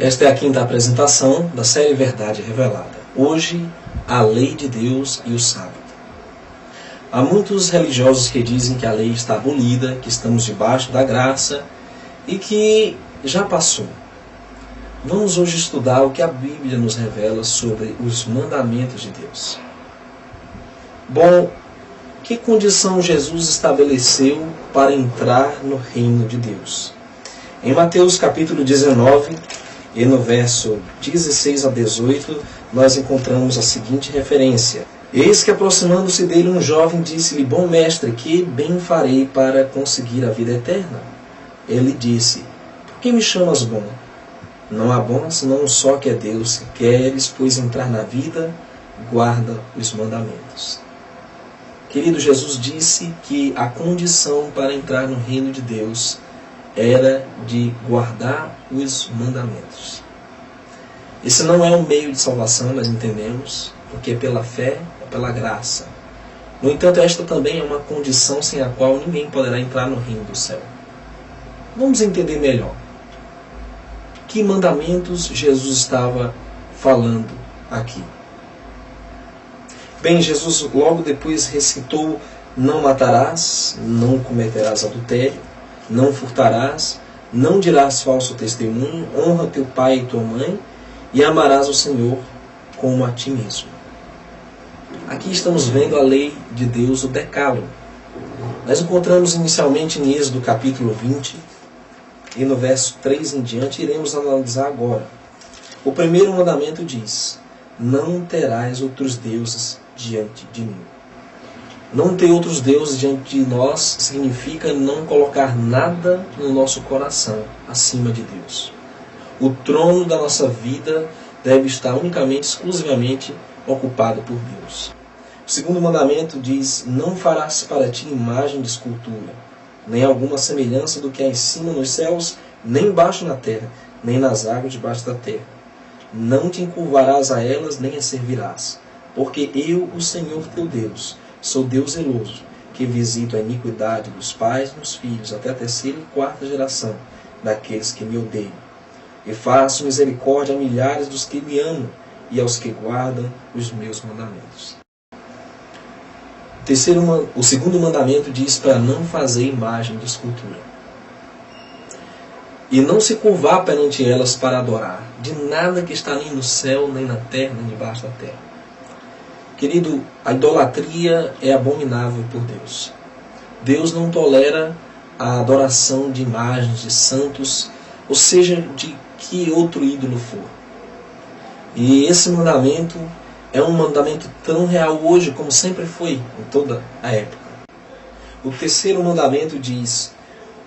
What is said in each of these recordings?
Esta é a quinta apresentação da série Verdade Revelada. Hoje, a lei de Deus e o sábado. Há muitos religiosos que dizem que a lei está abolida, que estamos debaixo da graça e que já passou. Vamos hoje estudar o que a Bíblia nos revela sobre os mandamentos de Deus. Bom, que condição Jesus estabeleceu para entrar no reino de Deus? Em Mateus capítulo 19, e no verso 16 a 18, nós encontramos a seguinte referência. Eis que aproximando-se dele um jovem disse-lhe: Bom mestre, que bem farei para conseguir a vida eterna? Ele disse: Por que me chamas bom? Não há bom senão um só, que é Deus. Se queres, pois, entrar na vida, guarda os mandamentos. Querido, Jesus disse que a condição para entrar no reino de Deus era de guardar os mandamentos. Esse não é um meio de salvação, nós entendemos, porque é pela fé, é pela graça. No entanto, esta também é uma condição sem a qual ninguém poderá entrar no reino do céu. Vamos entender melhor. Que mandamentos Jesus estava falando aqui? Bem, Jesus logo depois recitou: não matarás, não cometerás adultério, não furtarás, não dirás falso testemunho, honra teu pai e tua mãe, e amarás o Senhor como a ti mesmo. Aqui estamos vendo a lei de Deus, o decálogo. Nós encontramos inicialmente em Êxodo capítulo 20, e no verso 3 em diante iremos analisar agora. O primeiro mandamento diz: não terás outros deuses diante de mim. Não ter outros deuses diante de nós significa não colocar nada no nosso coração acima de Deus. O trono da nossa vida deve estar unicamente, exclusivamente ocupado por Deus. O segundo mandamento diz: não farás para ti imagem de escultura, nem alguma semelhança do que há em cima nos céus, nem embaixo na terra, nem nas águas debaixo da terra. Não te encurvarás a elas, nem as servirás, porque eu, o Senhor teu Deus, sou Deus zeloso, que visito a iniquidade dos pais nos filhos, até a terceira e quarta geração daqueles que me odeiam. E faço misericórdia a milhares dos que me amam, e aos que guardam os meus mandamentos. O segundo mandamento diz para não fazer imagem de escultura. E não se curvar perante elas para adorar, de nada que está nem no céu, nem na terra, nem debaixo da terra. Querido, a idolatria é abominável por Deus. Deus não tolera a adoração de imagens, de santos, ou seja, de que outro ídolo for. E esse mandamento é um mandamento tão real hoje como sempre foi em toda a época. O terceiro mandamento diz: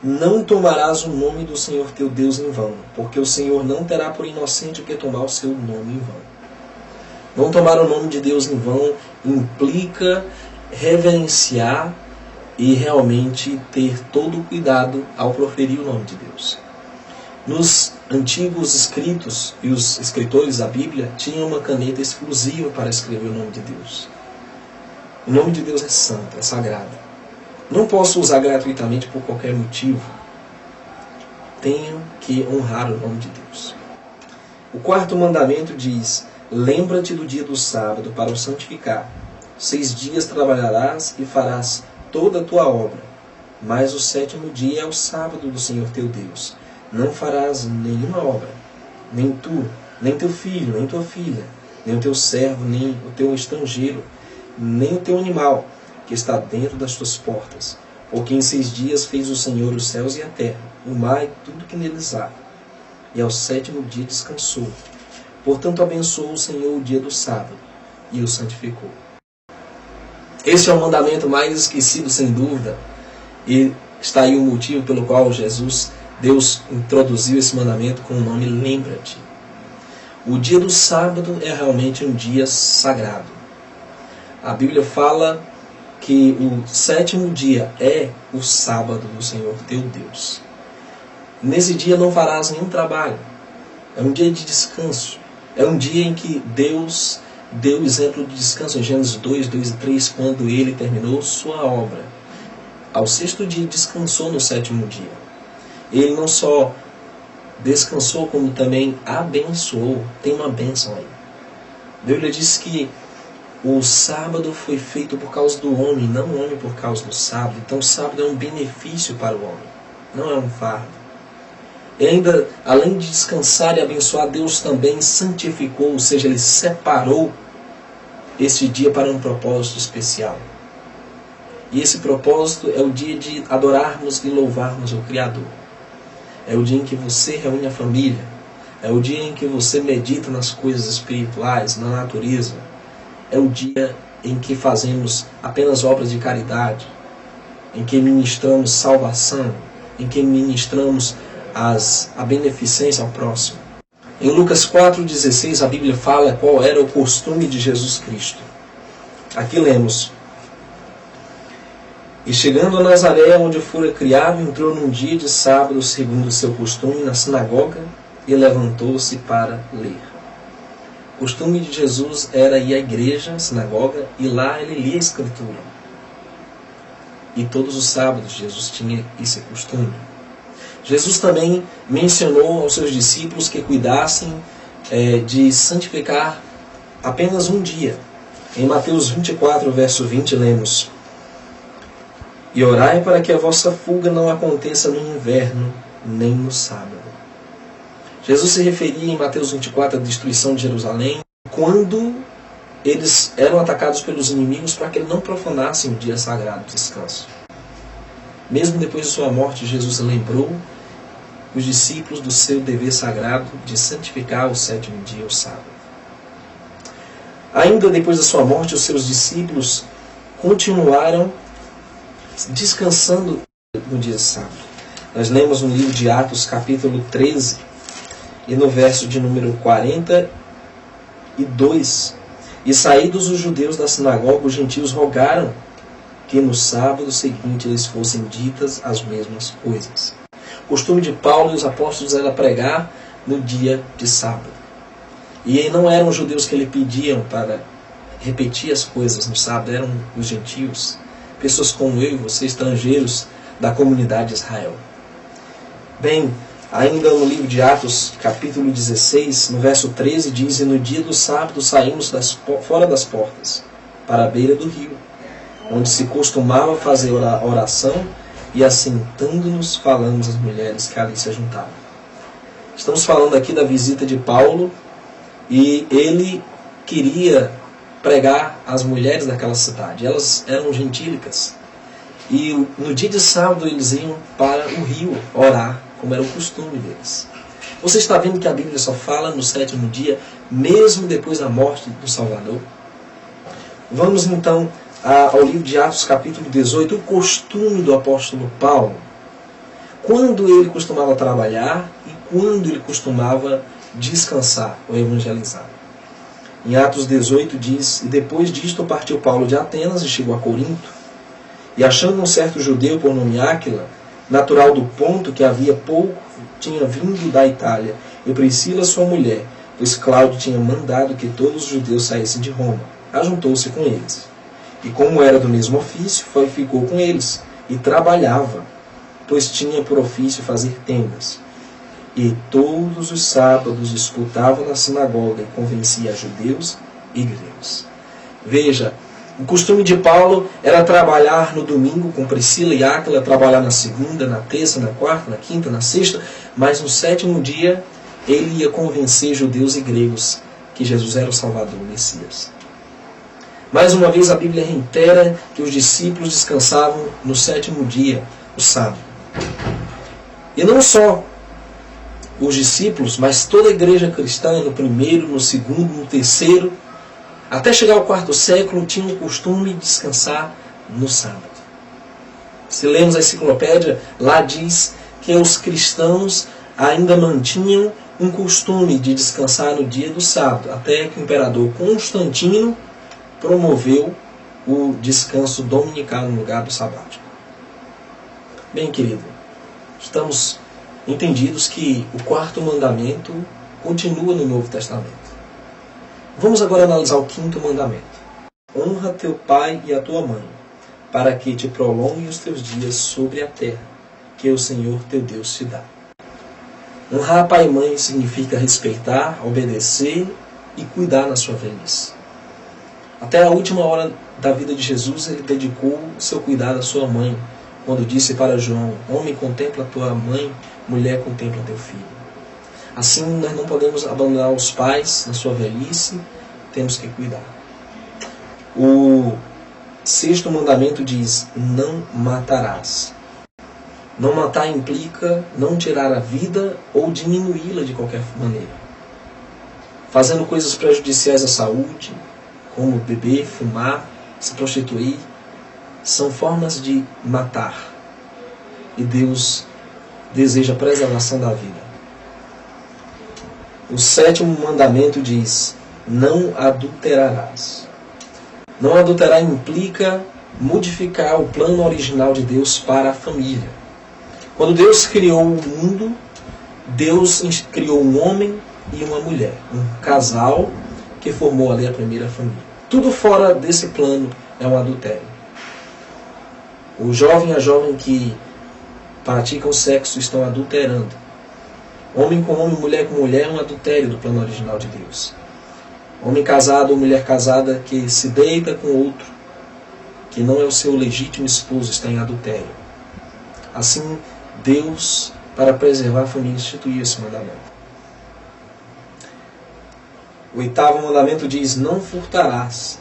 não tomarás o nome do Senhor teu Deus em vão, porque o Senhor não terá por inocente o que tomar o seu nome em vão. Não tomar o nome de Deus em vão implica reverenciar e realmente ter todo o cuidado ao proferir o nome de Deus. Nos antigos escritos, e os escritores da Bíblia tinham uma caneta exclusiva para escrever o nome de Deus. O nome de Deus é santo, é sagrado. Não posso usar gratuitamente por qualquer motivo. Tenho que honrar o nome de Deus. O quarto mandamento diz: lembra-te do dia do sábado para o santificar. 6 dias trabalharás e farás toda a tua obra, mas o 7º dia é o sábado do Senhor teu Deus. Não farás nenhuma obra, nem tu, nem teu filho, nem tua filha, nem o teu servo, nem o teu estrangeiro, nem o teu animal, que está dentro das tuas portas. Porque em 6 dias fez o Senhor os céus e a terra, o mar e tudo que neles há. E ao 7º dia descansou. Portanto, abençoou o Senhor o dia do sábado e o santificou. Esse é o mandamento mais esquecido, sem dúvida. E está aí o motivo pelo qual Deus introduziu esse mandamento com o nome lembra-te. O dia do sábado é realmente um dia sagrado. A Bíblia fala que o 7º dia é o sábado do Senhor teu Deus. Nesse dia não farás nenhum trabalho. É um dia de descanso. É um dia em que Deus deu o exemplo de descanso em Gênesis 2, 2 e 3, quando ele terminou sua obra. Ao 6º dia descansou no 7º dia. Ele não só descansou como também abençoou. Tem uma bênção aí. A Bíblia diz que o sábado foi feito por causa do homem, não o homem por causa do sábado. Então o sábado é um benefício para o homem, não é um fardo. E ainda, além de descansar e abençoar, Deus também santificou, ou seja, Ele separou esse dia para um propósito especial. E esse propósito é o dia de adorarmos e louvarmos o Criador. É o dia em que você reúne a família. É o dia em que você medita nas coisas espirituais, na natureza. É o dia em que fazemos apenas obras de caridade, em que ministramos salvação, em que ministramos a beneficência ao próximo. Em Lucas 4,16 a Bíblia fala qual era o costume de Jesus Cristo. Aqui lemos: E chegando a Nazaré, onde fora criado, entrou num dia de sábado, segundo o seu costume, na sinagoga, e levantou-se para ler. O costume de Jesus era ir à igreja, à sinagoga, e lá ele lia a Escritura. E todos os sábados Jesus tinha esse costume. Jesus também mencionou aos seus discípulos que cuidassem de santificar apenas um dia. Em Mateus 24, verso 20, lemos: E orai para que a vossa fuga não aconteça no inverno, nem no sábado. Jesus se referia em Mateus 24 à destruição de Jerusalém, quando eles eram atacados pelos inimigos para que eles não profanassem o dia sagrado de descanso. Mesmo depois de sua morte, Jesus lembrou os discípulos do seu dever sagrado de santificar o sétimo dia, o sábado. Ainda depois da sua morte, os seus discípulos continuaram descansando no dia sábado. Nós lemos no livro de Atos, capítulo 13, e no verso de número 42, E saídos os judeus da sinagoga, os gentios rogaram que no sábado seguinte eles fossem ditas as mesmas coisas. O costume de Paulo e os apóstolos era pregar no dia de sábado. E não eram os judeus que lhe pediam para repetir as coisas no sábado, eram os gentios, pessoas como eu e você, estrangeiros da comunidade de Israel. Bem, ainda no livro de Atos, capítulo 16, no verso 13, diz: E no dia do sábado saímos fora das portas, para a beira do rio, onde se costumava fazer a oração, e assentando-nos falamos às mulheres que ali se juntavam. Estamos falando aqui da visita de Paulo, e ele queria pregar às mulheres daquela cidade. Elas eram gentílicas. E no dia de sábado eles iam para o rio orar, como era o costume deles. Você está vendo que a Bíblia só fala no sétimo dia, mesmo depois da morte do Salvador? Vamos então ao livro de Atos, capítulo 18, o costume do apóstolo Paulo. Quando ele costumava trabalhar e quando ele costumava descansar ou evangelizar. Em Atos 18 diz: E depois disto partiu Paulo de Atenas e chegou a Corinto. E achando um certo judeu por nome Áquila, natural do Ponto, que havia pouco tinha vindo da Itália, e Priscila sua mulher, pois Cláudio tinha mandado que todos os judeus saíssem de Roma, ajuntou-se com eles. E como era do mesmo ofício, ficou com eles, e trabalhava, pois tinha por ofício fazer tendas. E todos os sábados escutava na sinagoga e convencia judeus e gregos. Veja, o costume de Paulo era trabalhar no domingo com Priscila e Áquila, trabalhar na segunda, na terça, na quarta, na quinta, na sexta, mas no sétimo dia ele ia convencer judeus e gregos que Jesus era o Salvador, o Messias. Mais uma vez a Bíblia reitera que os discípulos descansavam no sétimo dia, o sábado. E não só os discípulos, mas toda a igreja cristã, no primeiro, no segundo, no terceiro, até chegar ao quarto século, tinha o costume de descansar no sábado. Se lemos a enciclopédia, lá diz que os cristãos ainda mantinham um costume de descansar no dia do sábado, até que o imperador Constantino promoveu o descanso dominical no lugar do sabático. Bem, querido, estamos entendidos que o quarto mandamento continua no Novo Testamento. Vamos agora analisar o quinto mandamento. Honra teu pai e a tua mãe, para que te prolongue os teus dias sobre a terra, que o Senhor teu Deus te dá. Honrar pai e mãe significa respeitar, obedecer e cuidar na sua velhice. Até a última hora da vida de Jesus, ele dedicou seu cuidado à sua mãe, quando disse para João: homem, contempla tua mãe, mulher, contempla teu filho. Assim, nós não podemos abandonar os pais na sua velhice, temos que cuidar. O 6º mandamento diz: não matarás. Não matar implica não tirar a vida ou diminuí-la de qualquer maneira. Fazendo coisas prejudiciais à saúde, como beber, fumar, se prostituir, são formas de matar. E Deus deseja a preservação da vida. O 7º mandamento diz: não adulterarás. Não adulterar implica modificar o plano original de Deus para a família. Quando Deus criou o mundo, Deus criou um homem e uma mulher, um casal que formou ali a primeira família. Tudo fora desse plano é um adultério. O jovem e a jovem que praticam sexo estão adulterando. Homem com homem, mulher com mulher é um adultério do plano original de Deus. Homem casado ou mulher casada que se deita com outro, que não é o seu legítimo esposo, está em adultério. Assim, Deus, para preservar a família, instituiu esse mandamento. O 8º mandamento diz: não furtarás.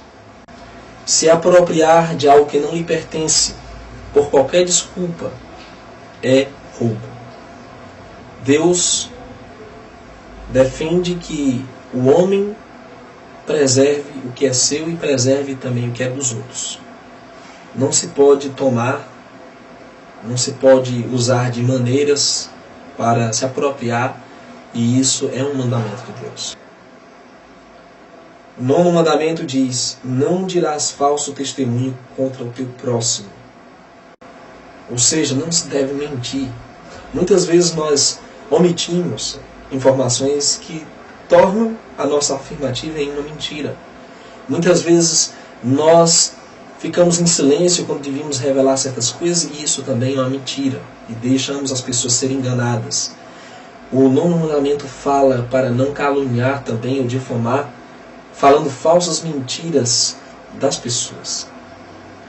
Se apropriar de algo que não lhe pertence, por qualquer desculpa, é roubo. Deus defende que o homem preserve o que é seu e preserve também o que é dos outros. Não se pode tomar, não se pode usar de maneiras para se apropriar, e isso é um mandamento de Deus. O 9º mandamento diz: não dirás falso testemunho contra o teu próximo. Ou seja, não se deve mentir. Muitas vezes nós omitimos informações que tornam a nossa afirmativa em uma mentira. Muitas vezes nós ficamos em silêncio quando devíamos revelar certas coisas, e isso também é uma mentira, e deixamos as pessoas serem enganadas. O 9º mandamento fala para não caluniar também ou difamar, falando falsas mentiras das pessoas.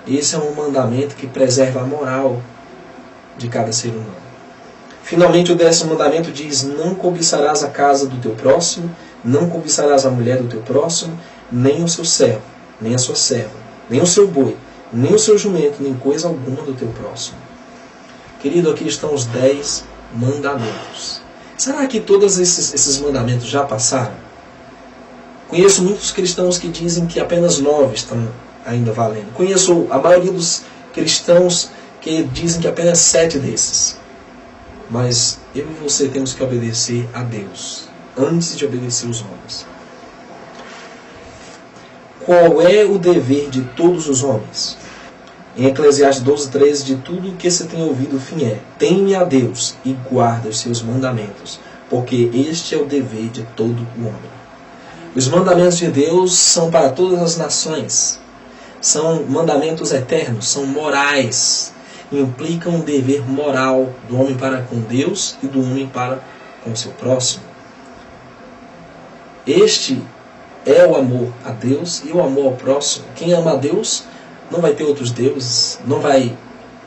Esse é um mandamento que preserva a moral de cada ser humano. Finalmente, o 10º mandamento diz: não cobiçarás a casa do teu próximo, não cobiçarás a mulher do teu próximo, nem o seu servo, nem a sua serva, nem o seu boi, nem o seu jumento, nem coisa alguma do teu próximo. Querido, aqui estão os 10 mandamentos. Será que todos esses mandamentos já passaram? Conheço muitos cristãos que dizem que apenas 9 estão ainda valendo. Conheço a maioria dos cristãos que dizem que apenas 7 desses. Mas eu e você temos que obedecer a Deus antes de obedecer os homens. Qual é o dever de todos os homens? Em Eclesiastes 12:13, de tudo o que se tem ouvido, o fim é: teme a Deus e guarda os seus mandamentos, porque este é o dever de todo o homem. Os mandamentos de Deus são para todas as nações. São mandamentos eternos, são morais. Implicam um dever moral do homem para com Deus e do homem para com o seu próximo. Este é o amor a Deus e o amor ao próximo. Quem ama a Deus não vai ter outros deuses, não vai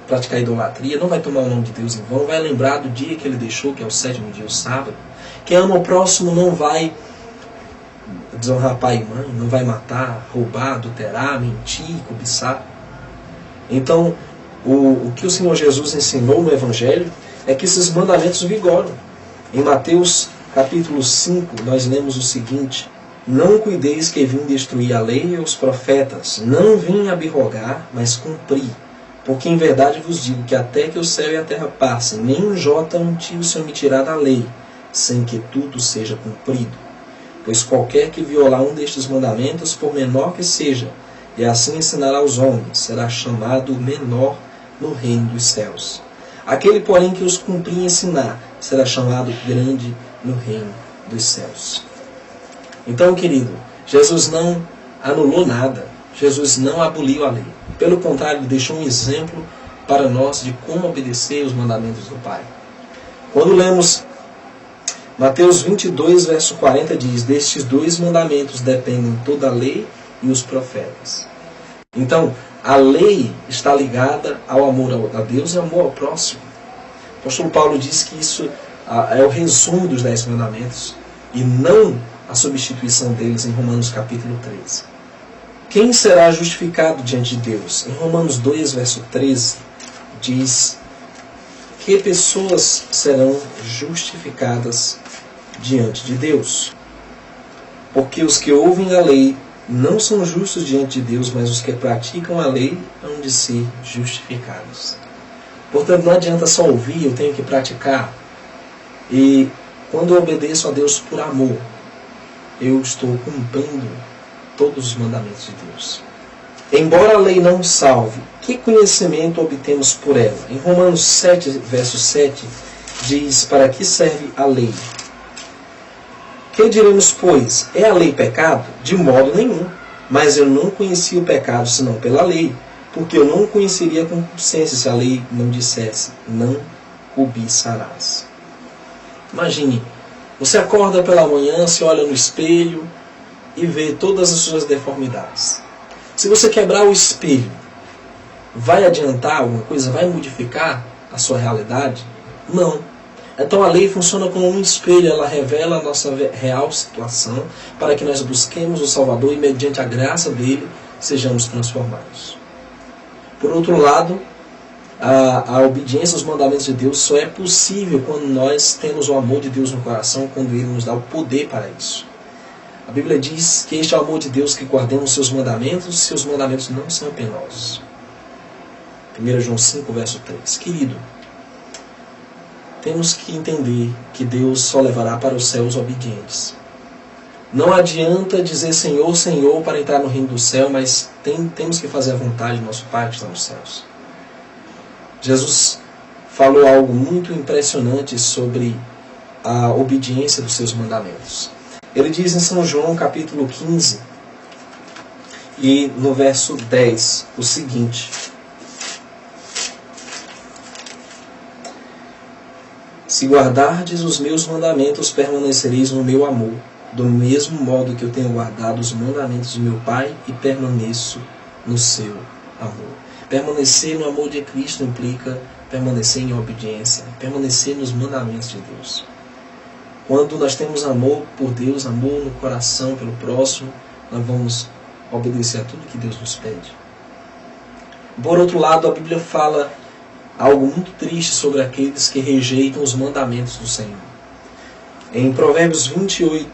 praticar idolatria, não vai tomar o nome de Deus em vão, vai lembrar do dia que ele deixou, que é o 7º dia, o sábado. Quem ama o próximo não vai desonrar pai e mãe, não vai matar, roubar, adulterar, mentir, cobiçar. Então, o que o Senhor Jesus ensinou no Evangelho é que esses mandamentos vigoram. Em Mateus capítulo 5, nós lemos o seguinte: não cuideis que vim destruir a lei e os profetas, não vim abrogar, mas cumprir. Porque em verdade vos digo que até que o céu e a terra passem, nem um jota um tio se omitirá da lei, sem que tudo seja cumprido. Pois qualquer que violar um destes mandamentos, por menor que seja, e assim ensinar aos homens, será chamado menor no reino dos céus. Aquele, porém, que os cumprir e ensinar, será chamado grande no reino dos céus. Então, querido, Jesus não anulou nada. Jesus não aboliu a lei. Pelo contrário, ele deixou um exemplo para nós de como obedecer os mandamentos do Pai. Quando lemos Mateus 22, verso 40 diz: destes 2 mandamentos dependem toda a lei e os profetas. Então, a lei está ligada ao amor a Deus e ao amor ao próximo. O apóstolo Paulo diz que isso é o resumo dos 10 mandamentos e não a substituição deles em Romanos capítulo 13. Quem será justificado diante de Deus? Em Romanos 2, verso 13, diz que pessoas serão justificadas diante de Deus. Porque os que ouvem a lei não são justos diante de Deus, mas os que praticam a lei hão de ser justificados. Portanto, não adianta só ouvir, eu tenho que praticar. E quando eu obedeço a Deus por amor, eu estou cumprindo todos os mandamentos de Deus. Embora a lei não salve, que conhecimento obtemos por ela? Em Romanos 7, verso 7, diz: para que serve a lei? Que diremos, pois? É a lei pecado? De modo nenhum. Mas eu não conheci o pecado senão pela lei, porque eu não conheceria a concupiscência se a lei não dissesse: não cobiçarás. Imagine, você acorda pela manhã, se olha no espelho e vê todas as suas deformidades. Se você quebrar o espelho, vai adiantar alguma coisa? Vai modificar a sua realidade? Não. Então a lei funciona como um espelho, ela revela a nossa real situação para que nós busquemos o Salvador e, mediante a graça dele, sejamos transformados. Por outro lado, a obediência aos mandamentos de Deus só é possível quando nós temos o amor de Deus no coração, quando ele nos dá o poder para isso. A Bíblia diz que este é o amor de Deus, que guardemos seus mandamentos não são penosos. 1 João 5, verso 3. Querido, temos que entender que Deus só levará para o céu os obedientes. Não adianta dizer Senhor, Senhor para entrar no reino do céu, mas temos que fazer a vontade do nosso Pai que está nos céus. Jesus falou algo muito impressionante sobre a obediência dos seus mandamentos. Ele diz em São João capítulo 15 e no verso 10 o seguinte: se guardardes os meus mandamentos, permanecereis no meu amor, do mesmo modo que eu tenho guardado os mandamentos do meu Pai e permaneço no seu amor. Permanecer no amor de Cristo implica permanecer em obediência, permanecer nos mandamentos de Deus. Quando nós temos amor por Deus, amor no coração pelo próximo, nós vamos obedecer a tudo que Deus nos pede. Por outro lado, a Bíblia fala algo muito triste sobre aqueles que rejeitam os mandamentos do Senhor. Em Provérbios 28,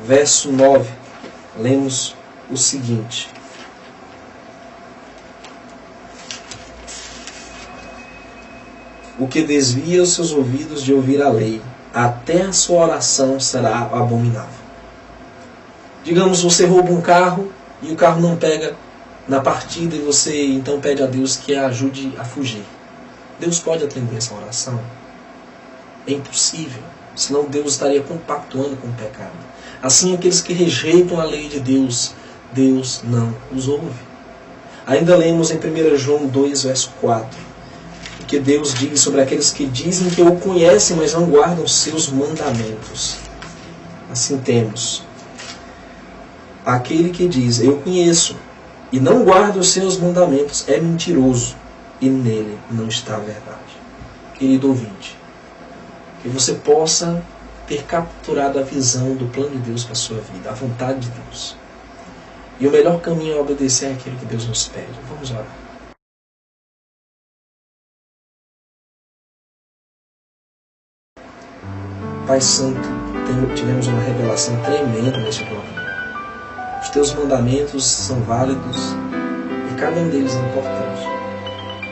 verso 9, lemos o seguinte: o que desvia os seus ouvidos de ouvir a lei, até a sua oração será abominável. Digamos, você rouba um carro e o carro não pega na partida e você então pede a Deus que a ajude a fugir. Deus pode atender essa oração? É impossível, senão Deus estaria compactuando com o pecado. Assim, aqueles que rejeitam a lei de Deus, Deus não os ouve. Ainda lemos em 1 João 2, verso 4, que Deus diz sobre aqueles que dizem que o conhecem, mas não guardam seus mandamentos. Assim temos aquele que diz, eu conheço, e não guarda os seus mandamentos, é mentiroso, e nele não está a verdade. Querido ouvinte, que você possa ter capturado a visão do plano de Deus para a sua vida, a vontade de Deus. E o melhor caminho é obedecer àquilo que Deus nos pede. Vamos orar. Pai Santo, tivemos uma revelação tremenda neste programa. Os teus mandamentos são válidos e cada um deles é importante.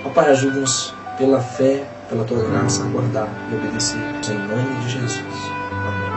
Ó Pai, ajuda-nos pela fé, pela tua graça a guardar e obedecer. Em nome de Jesus. Amém.